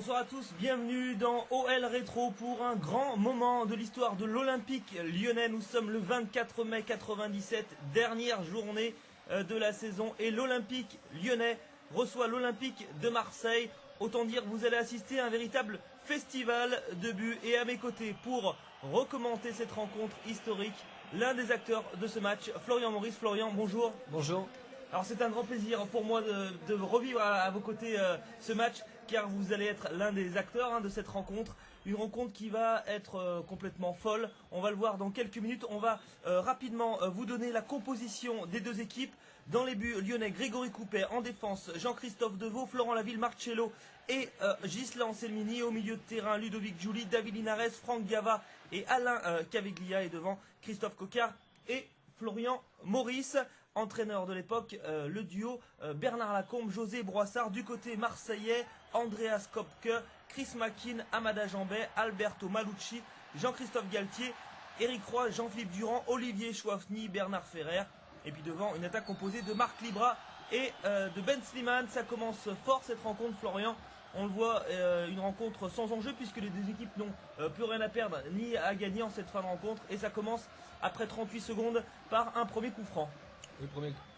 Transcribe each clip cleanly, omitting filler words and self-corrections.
Bonsoir à tous, bienvenue dans OL Rétro pour un grand moment de l'histoire de l'Olympique lyonnais. Nous sommes le 24 mai 97, dernière journée de la saison et l'Olympique lyonnais reçoit l'Olympique de Marseille. Autant dire que vous allez assister à un véritable festival de buts et à mes côtés pour recommenter cette rencontre historique, l'un des acteurs de ce match, Florian Maurice. Florian, bonjour. Bonjour. Alors c'est un grand plaisir pour moi de revivre à vos côtés ce match, car vous allez être l'un des acteurs de cette rencontre. Une rencontre qui va être complètement folle. On va le voir dans quelques minutes. On va rapidement vous donner la composition des deux équipes. Dans les buts lyonnais, Grégory Coupet. En défense, Jean-Christophe Deveau, Florent Laville, Marcello et Ghislain Anselmini. Au milieu de terrain, Ludovic Giuli, David Linares, Franck Gava et Alain Caveglia. Et devant, Christophe Coquard et Florian Maurice. Entraîneur de l'époque, le duo Bernard Lacombe, José Broissard. Du côté marseillais, Andreas Kopke, Chris Mackin, Amada Jambet, Alberto Malucci, Jean-Christophe Galtier, Éric Roy, Jean-Philippe Durand, Olivier Chouafny, Bernard Ferrer. Et puis devant, une attaque composée de Marc Libra et de Ben Slimane. Ça commence fort cette rencontre, Florian. On le voit, une rencontre sans enjeu puisque les deux équipes n'ont plus rien à perdre ni à gagner en cette fin de rencontre. Et ça commence après 38 secondes par un premier coup franc. Le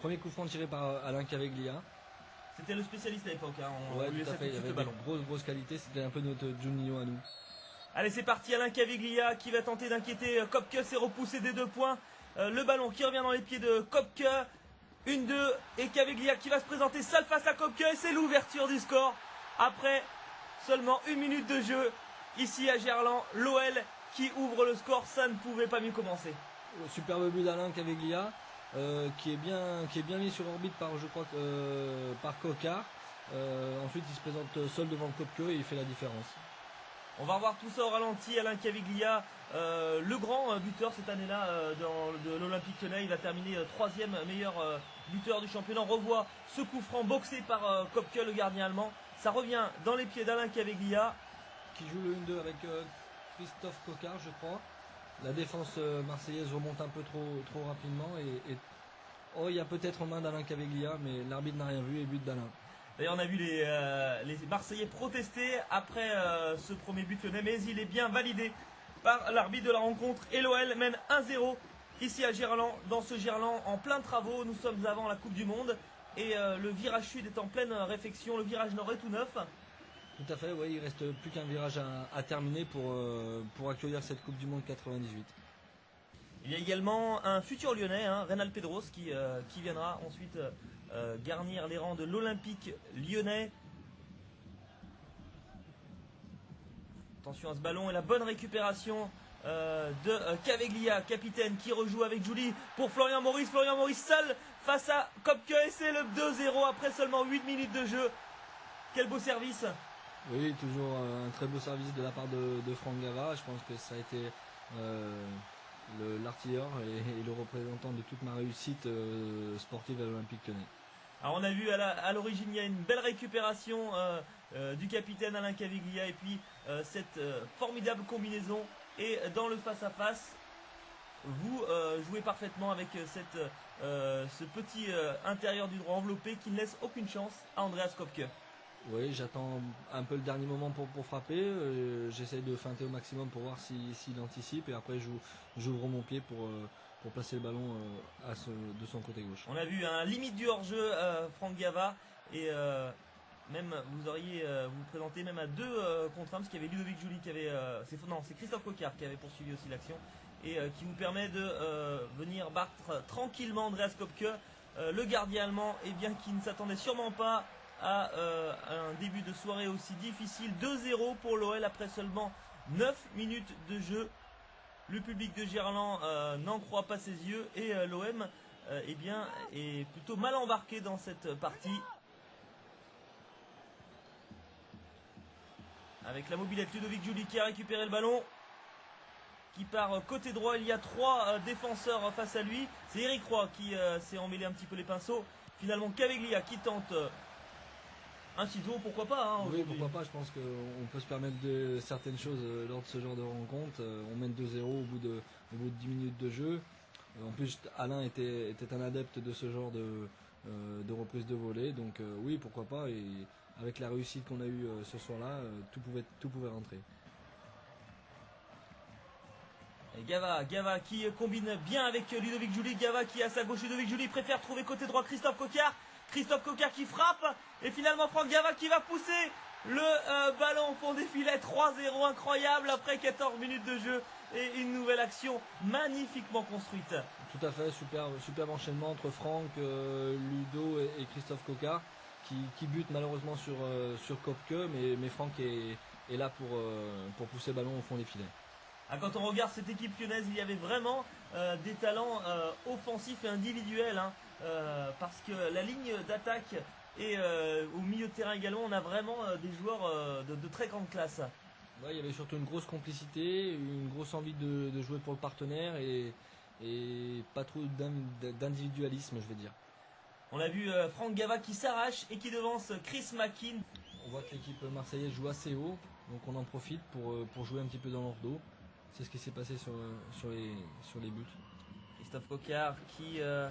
premier coup franc tiré par Alain Caveglia. C'était le spécialiste à l'époque. Ouais, tout à fait. Il y avait des grosses qualités. C'était un peu notre Juninho à nous. Allez, c'est parti. Alain Caveglia qui va tenter d'inquiéter Kopke. C'est repoussé des 2 points. Le ballon qui revient dans les pieds de Kopke. 1-2. Et Caveglia qui va se présenter seul face à Kopke. Et c'est l'ouverture du score. Après seulement 1 minute de jeu. Ici à Gerland, l'OL qui ouvre le score. Ça ne pouvait pas mieux commencer. Superbe but d'Alain Caveglia. Qui est bien mis sur orbite par, je crois, par Coquard. Ensuite, il se présente seul devant Kopke et il fait la différence. On va revoir tout ça au ralenti. Alain Caveglia, le grand buteur cette année-là de l'Olympique lyonnais. Il va terminer 3e meilleur buteur du championnat. On revoit ce coup franc boxé par Kopke, le gardien allemand. Ça revient dans les pieds d'Alain Caveglia. Qui joue le 1-2 avec Christophe Coquard, je crois. La défense marseillaise remonte un peu trop rapidement il y a peut-être en main d'Alain Caveglia, mais l'arbitre n'a rien vu et but d'Alain. D'ailleurs, on a vu les Marseillais protester après ce premier but lyonnais, mais il est bien validé par l'arbitre de la rencontre. Et l'OL mène 1-0 ici à Gerland, dans ce Gerland en plein travaux. Nous sommes avant la Coupe du Monde et le virage sud est en pleine réfection. Le virage nord est tout neuf. Tout à fait, oui, il reste plus qu'un virage à terminer pour accueillir cette Coupe du Monde 98. Il y a également un futur lyonnais, Reynald Pedros, qui viendra ensuite garnir les rangs de l'Olympique lyonnais. Attention à ce ballon et la bonne récupération de Caveglia, capitaine, qui rejoue avec Giuli pour Florian Maurice. Florian Maurice seul face à Kopke et c'est le 2-0 après seulement 8 minutes de jeu. Quel beau service! Oui, toujours un très beau service de la part de Franck Gava. Je pense que ça a été l'artilleur et le représentant de toute ma réussite sportive à l'Olympique lyonnais. Alors on a vu à l'origine il y a une belle récupération du capitaine Alain Caveglia et puis cette formidable combinaison et dans le face-à-face vous jouez parfaitement avec ce petit intérieur du droit enveloppé qui ne laisse aucune chance à Andreas Kopke. Oui, j'attends un peu le dernier moment pour frapper. J'essaie de feinter au maximum pour voir s'il anticipe et après j'ouvre mon pied pour placer le ballon de son côté gauche. On a vu un limite du hors-jeu Franck Gava et même vous auriez vous présenter même à 2 contre 1 parce qu'il y avait Ludovic Giuli qui avait c'est Christophe Coquard qui avait poursuivi aussi l'action et qui vous permet de venir battre tranquillement Andreas Kopke, le gardien allemand qui ne s'attendait sûrement pas à un début de soirée aussi difficile. 2-0 pour l'OL après seulement 9 minutes de jeu. Le public de Gerland n'en croit pas ses yeux et l'OM est plutôt mal embarqué dans cette partie. Avec la mobilette, Ludovic Giuli qui a récupéré le ballon, qui part côté droit. Il y a 3 défenseurs face à lui. C'est Éric Roy qui s'est emmêlé un petit peu les pinceaux. Finalement Caveglia qui tente un ciseau, pourquoi pas oui, pourquoi pas, je pense qu'on peut se permettre certaines choses lors de ce genre de rencontre. On mène 2-0 au bout de 10 minutes de jeu. En plus, Alain était un adepte de ce genre de reprises de volée. Donc oui, pourquoi pas. Et avec la réussite qu'on a eue ce soir-là, tout pouvait rentrer. Et Gava qui combine bien avec Ludovic Julie. Gava qui est à sa gauche. Ludovic Julie préfère trouver côté droit Christophe Coquard. Christophe Coquard qui frappe. Et finalement Franck Gava qui va pousser le ballon au fond des filets. 3-0 incroyable après 14 minutes de jeu. Et une nouvelle action magnifiquement construite. Tout à fait, superbe enchaînement entre Franck, Ludo et Christophe Coquard qui bute malheureusement sur Kopke, mais Franck est là pour pousser le ballon au fond des filets. Quand on regarde cette équipe lyonnaise, il y avait vraiment des talents offensifs et individuels, parce que la ligne d'attaque et au milieu de terrain également, on a vraiment des joueurs de très grande classe. Ouais, il y avait surtout une grosse complicité, une grosse envie de jouer pour le partenaire et pas trop d'individualisme, je vais dire. On a vu Franck Gava qui s'arrache et qui devance Chris McKean. On voit que l'équipe marseillaise joue assez haut, donc on en profite pour jouer un petit peu dans leur dos. C'est ce qui s'est passé sur les buts. Christophe Coquard qui a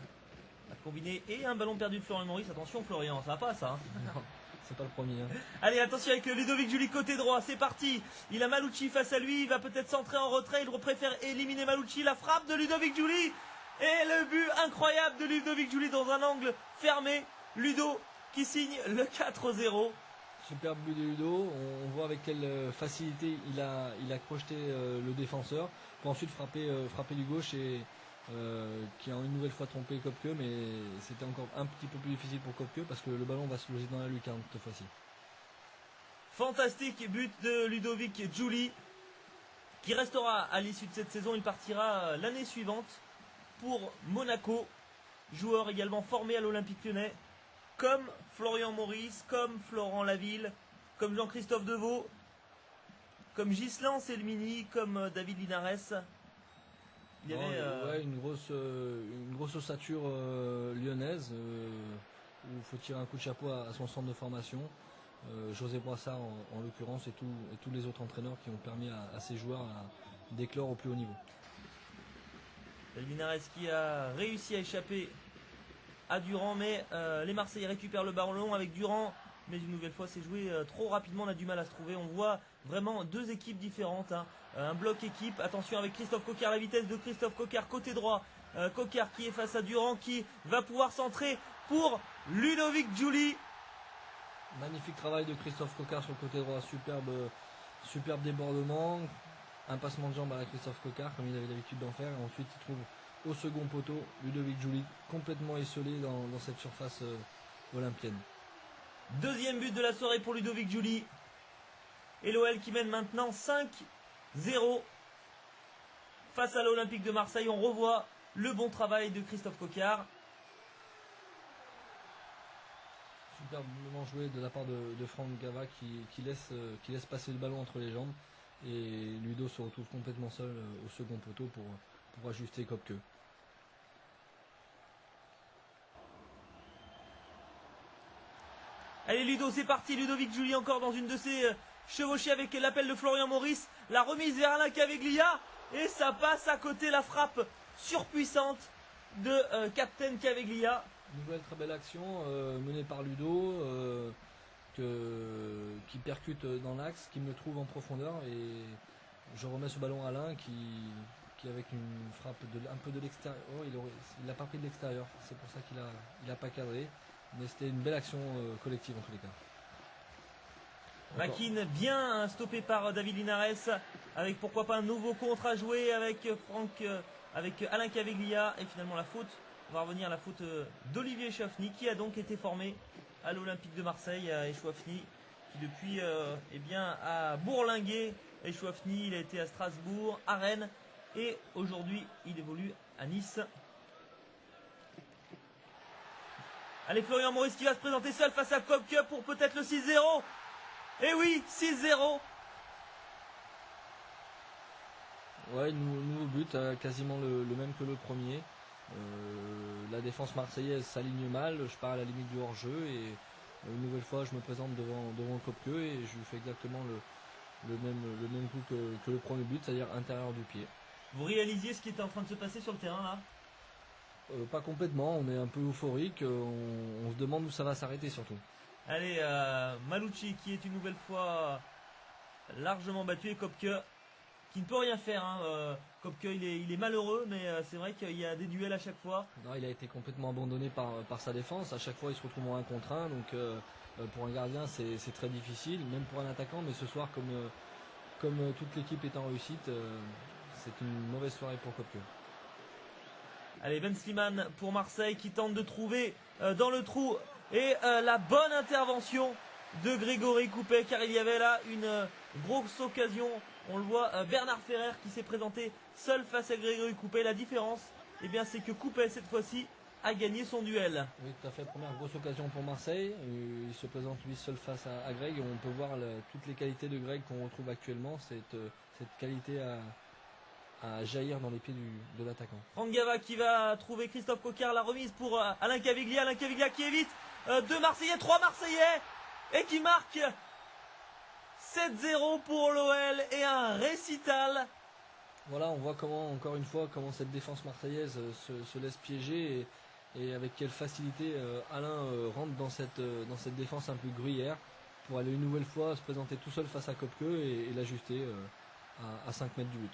combiné et un ballon perdu de Florian Maurice. Attention Florian, ça va pas ça. Non, c'est pas le premier. Allez, attention avec Ludovic Julie côté droit, c'est parti. Il a Malucci face à lui, il va peut-être centrer en retrait, il préfère éliminer Malucci. La frappe de Ludovic Julie et le but incroyable de Ludovic Julie dans un angle fermé. Ludo qui signe le 4-0. Superbe but de Ludo, on voit avec quelle facilité il a projeté le défenseur pour ensuite frapper du gauche et qui a une nouvelle fois trompé Kopke, mais c'était encore un petit peu plus difficile pour Kopke parce que le ballon va se loger dans la lucarne cette fois-ci. Fantastique but de Ludovic Julie qui restera à l'issue de cette saison. Il partira l'année suivante pour Monaco, joueur également formé à l'Olympique Lyonnais, comme Florian Maurice, comme Florent Laville, comme Jean-Christophe Deveau, comme Ghislain Selmini, comme David Linares. Il y avait une grosse ossature lyonnaise où il faut tirer un coup de chapeau à son centre de formation. José Boissard en l'occurrence et tous les autres entraîneurs qui ont permis à ces joueurs d'éclore au plus haut niveau. David Linares qui a réussi à échapper à Durand, mais les Marseillais récupèrent le ballon avec Durand, mais une nouvelle fois c'est joué trop rapidement, on a du mal à se trouver. On voit vraiment deux équipes différentes, un bloc équipe. Attention avec Christophe Coquard, la vitesse de Christophe Coquard côté droit. Coquard qui est face à Durand qui va pouvoir centrer pour Ludovic Julie. Magnifique travail de Christophe Coquard sur le côté droit, superbe débordement, un passement de jambe à Christophe Coquard comme il avait l'habitude d'en faire, et ensuite il trouve au second poteau Ludovic Julie complètement esselé dans cette surface olympienne. Deuxième but de la soirée pour Ludovic Julie. Et l'OL qui mène maintenant 5-0 face à l'Olympique de Marseille. On revoit le bon travail de Christophe Coquard. Superbement joué de la part de Franck Gava qui laisse passer le ballon entre les jambes. Et Ludo se retrouve complètement seul au second poteau pour ajuster Kopke. Allez Ludo, c'est parti. Ludovic Julie encore dans une de ses chevauchées avec l'appel de Florian Maurice. La remise vers Alain Caveglia. Et ça passe à côté, la frappe surpuissante de Captain Caveglia. Nouvelle très belle action menée par Ludo qui percute dans l'axe, qui me trouve en profondeur. Et je remets ce ballon à Alain qui avec une frappe un peu de l'extérieur. Oh, il n'a pas pris de l'extérieur. C'est pour ça qu'il a pas cadré. Mais c'était une belle action collective en tous les cas. Makin bien stoppé par David Linares avec pourquoi pas un nouveau contre à jouer avec avec Alain Caveglia et finalement la faute. On va revenir à la faute d'Olivier Chouafny qui a donc été formé à l'Olympique de Marseille et Chouafny qui depuis a bourlingué. Et Chouafny il a été à Strasbourg, à Rennes et aujourd'hui il évolue à Nice. Allez Florian Maurice qui va se présenter seul face à Kopke pour peut-être le 6-0. Et oui, 6-0. Ouais, nouveau but, quasiment le même que le premier. La défense marseillaise s'aligne mal, je pars à la limite du hors-jeu et une nouvelle fois je me présente devant Kopke et je lui fais exactement le même coup que le premier but, c'est-à-dire intérieur du pied. Vous réalisiez ce qui était en train de se passer sur le terrain là? Pas complètement, on est un peu euphorique, on se demande où ça va s'arrêter surtout. Allez, Malucci qui est une nouvelle fois largement battu et Kopke qui ne peut rien faire. Kopke il est malheureux, mais c'est vrai qu'il y a des duels à chaque fois. Non, il a été complètement abandonné par sa défense. À chaque fois, il se retrouve en 1 contre 1. Donc, pour un gardien, c'est très difficile, même pour un attaquant. Mais ce soir, comme toute l'équipe est en réussite, c'est une mauvaise soirée pour Kopke. Allez, Ben Slimane pour Marseille qui tente de trouver dans le trou. Et la bonne intervention de Grégory Coupet, car il y avait là une grosse occasion. On le voit, Bernard Ferrer qui s'est présenté seul face à Grégory Coupet. La différence, eh bien, c'est que Coupet cette fois-ci a gagné son duel. Oui, tout à fait. Première grosse occasion pour Marseille. Il se présente lui seul face à Greg. Et on peut voir toutes les qualités de Greg qu'on retrouve actuellement. Cette qualité à jaillir dans les pieds de l'attaquant. Franck Gava qui va trouver Christophe Coquard. La remise pour Alain Caviglia. Alain Caviglia qui évite 2 Marseillais, 3 Marseillais. Et qui marque 7-0 pour l'OL et un récital. Voilà, on voit encore une fois, comment cette défense marseillaise se laisse piéger et avec quelle facilité Alain rentre dans cette défense un peu gruyère pour aller une nouvelle fois se présenter tout seul face à Kopke et l'ajuster à 5 mètres du but.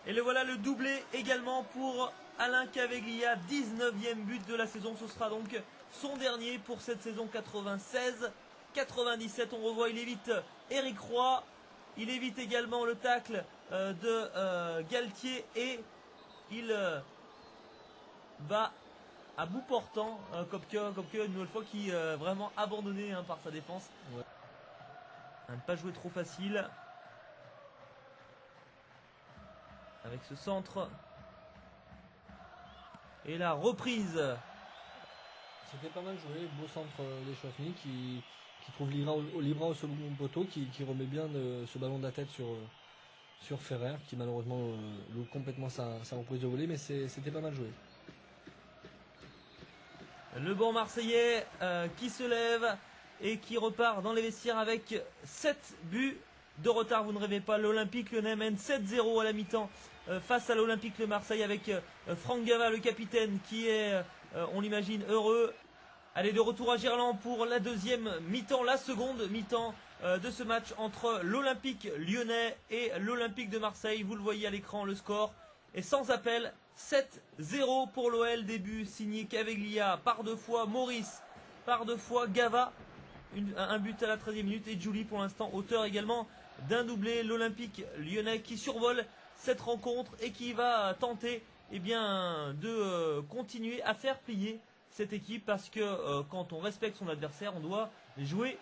Et le voilà le doublé également pour Alain Caviglia, 19e but de la saison. Ce sera donc son dernier pour cette saison 96-97. On revoit, il évite Eric Roy. Il évite également le tacle de Galtier et il va à bout portant Kopke une nouvelle fois qui est vraiment abandonné par sa défense. Ouais. À ne pas jouer trop facile. Avec ce centre. Et la reprise. C'était pas mal joué, beau centre de Chouafny qui trouve Libra au second poteau, qui remet bien ce ballon de la tête sur Ferrer, qui malheureusement loupe complètement sa reprise de volée, mais c'était pas mal joué. Le banc marseillais qui se lève et qui repart dans les vestiaires avec 7 buts de retard. Vous ne rêvez pas, l'Olympique Lyonnais mène 7-0 à la mi-temps face à l'Olympique de Marseille avec Franck Gava, le capitaine, qui est, on l'imagine, heureux. Allez, de retour à Gerland pour la deuxième mi-temps, la seconde mi-temps de ce match entre l'Olympique Lyonnais et l'Olympique de Marseille. Vous le voyez à l'écran, le score est sans appel. 7-0 pour l'OL, début signé Caviglia, par 2 fois Maurice, par 2 fois Gava, un but à la 13e minute, et Julie pour l'instant auteur également d'un doublé. L'Olympique Lyonnais qui survole cette rencontre et qui va tenter de continuer à faire plier cette équipe, parce que quand on respecte son adversaire, on doit jouer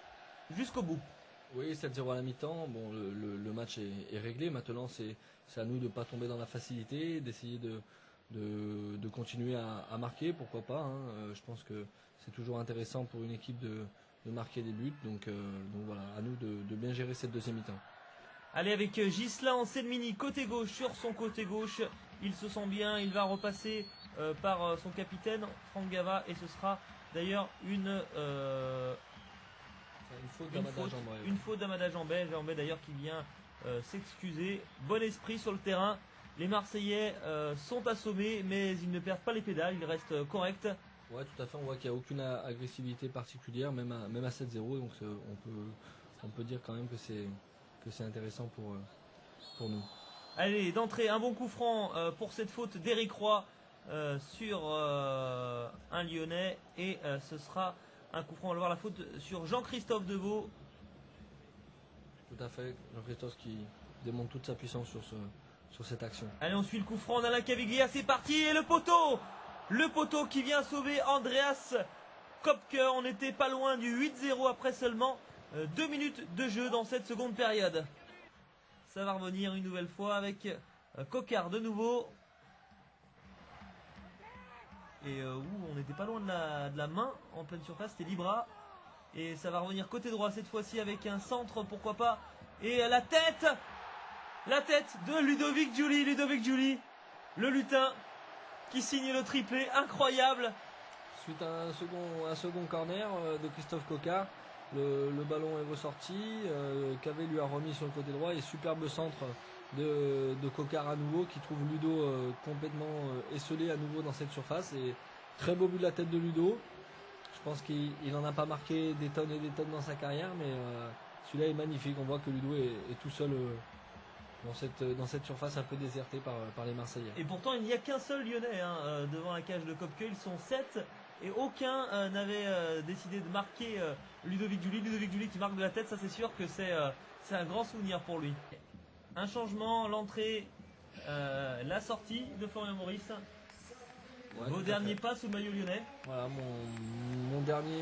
jusqu'au bout. Oui, 7-0 à la mi-temps. Bon, le match est réglé. Maintenant, c'est à nous de ne pas tomber dans la facilité, d'essayer de continuer à marquer, pourquoi pas. Je pense que c'est toujours intéressant pour une équipe de marquer des buts. Donc voilà, à nous de bien gérer cette deuxième mi-temps. Allez, avec Ghislain Anselmini côté gauche, sur son côté gauche, il se sent bien, il va repasser par son capitaine Franck Gava, et ce sera d'ailleurs une faute d'Amada Jambet d'ailleurs qui vient s'excuser. Bon esprit sur le terrain, les Marseillais sont assommés, mais ils ne perdent pas les pédales, ils restent corrects. Ouais, tout à fait, on voit qu'il n'y a aucune agressivité particulière, même à 7-0, donc on peut dire quand même que c'est intéressant pour nous. Allez, d'entrée, un bon coup franc pour cette faute d'Éric Roy sur un Lyonnais, et ce sera un coup franc. On va voir la faute sur Jean-Christophe Deveau. Tout à fait, Jean-Christophe qui démontre toute sa puissance sur cette action. Allez, on suit le coup franc d'Alain Caviglia, c'est parti, et le poteau qui vient sauver Andreas Kopke. On n'était pas loin du 8-0 après seulement 2 minutes de jeu dans cette seconde période. Ça va revenir une nouvelle fois avec Coquard de nouveau. Et on n'était pas loin de la main en pleine surface, c'était Libra. Et ça va revenir côté droit cette fois-ci avec un centre, pourquoi pas. Et la tête de Ludovic Giuly, le lutin qui signe le triplé, incroyable. Suite à un second corner de Christophe Coquard, le ballon est ressorti, Cavé lui a remis sur le côté droit, et superbe centre de Coquard à nouveau, qui trouve Ludo complètement esselé à nouveau dans cette surface. Et très beau but de la tête de Ludo. Je pense qu'il n'en a pas marqué des tonnes et des tonnes dans sa carrière, mais celui-là est magnifique. On voit que Ludo est tout seul dans cette surface un peu désertée par les Marseillais. Et pourtant, il n'y a qu'un seul Lyonnais devant la cage de Kopke. Ils sont 7 et aucun n'avait décidé de marquer Ludovic Giuly. Ludovic Giuly qui marque de la tête, ça c'est sûr que c'est un grand souvenir pour lui. Un changement, l'entrée, la sortie de Florian Maurice. Ouais, Vos derniers pas sous le maillot lyonnais. Voilà mon dernier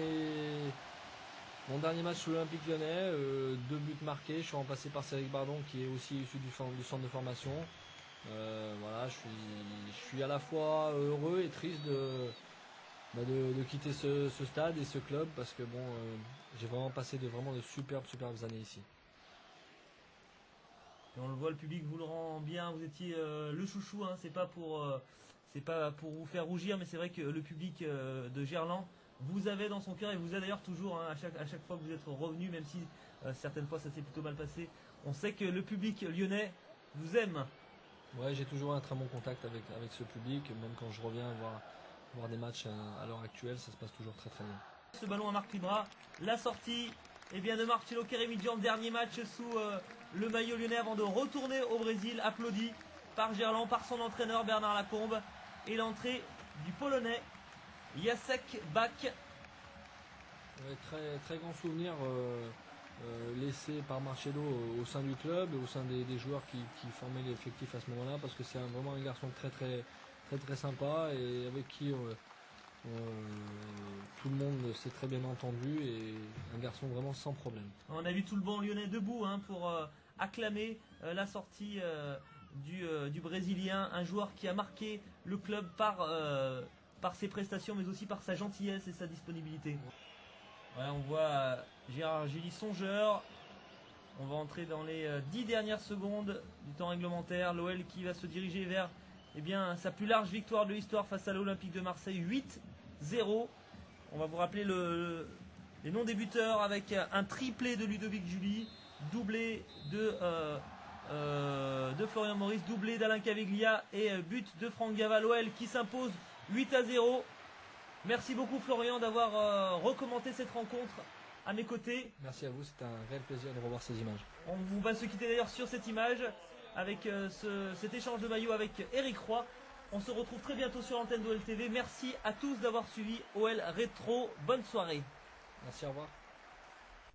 match sous l'Olympique Lyonnais, 2 buts marqués. Je suis remplacé par Cédric Bardon qui est aussi issu du centre de formation. Voilà, je suis à la fois heureux et triste de quitter ce stade et ce club parce que bon, j'ai vraiment passé de superbes années ici. Et on le voit, le public vous le rend bien. Vous étiez le chouchou, hein. C'est pas pour vous faire rougir, mais c'est vrai que le public de Gerland vous avez dans son cœur et vous a d'ailleurs toujours, hein, à chaque fois que vous êtes revenu, même si certaines fois ça s'est plutôt mal passé. On sait que le public lyonnais vous aime. Ouais, j'ai toujours un très bon contact avec ce public, même quand je reviens voir des matchs à l'heure actuelle, ça se passe toujours très très bien. Ce ballon à Marc Libra, la sortie de Marcelo Kérémidjian, dernier match sous le maillot lyonnais avant de retourner au Brésil, applaudi par Gerland, par son entraîneur Bernard Lacombe, et l'entrée du Polonais Jacek Bak. Ouais, très, très grand souvenir laissé par Marcelo au sein du club et au sein des joueurs qui formaient l'effectif à ce moment-là, parce que c'est vraiment un garçon très très très très sympa et avec qui tout le monde s'est très bien entendu et un garçon vraiment sans problème. On a vu tout le banc lyonnais debout pour acclamer la sortie du Brésilien, un joueur qui a marqué le club par ses prestations mais aussi par sa gentillesse et sa disponibilité. Voilà, on voit Gérard Gilly songeur. On va entrer dans les 10 dernières secondes du temps réglementaire. L'OL qui va se diriger vers sa plus large victoire de l'histoire face à l'Olympique de Marseille, 8-0. On va vous rappeler les noms des buteurs avec un triplé de Ludovic Giuly, doublé de Florian Maurice, doublé d'Alain Caviglia et but de Franck Gava. L'OL qui s'impose 8-0. Merci beaucoup Florian d'avoir recommandé cette rencontre à mes côtés. Merci à vous, c'était un réel plaisir de revoir ces images. On va se quitter d'ailleurs sur cette image avec cet échange de maillot avec Eric Roy. On se retrouve très bientôt sur l'antenne d'OL TV. Merci à tous d'avoir suivi OL Rétro. Bonne soirée. Merci, au revoir.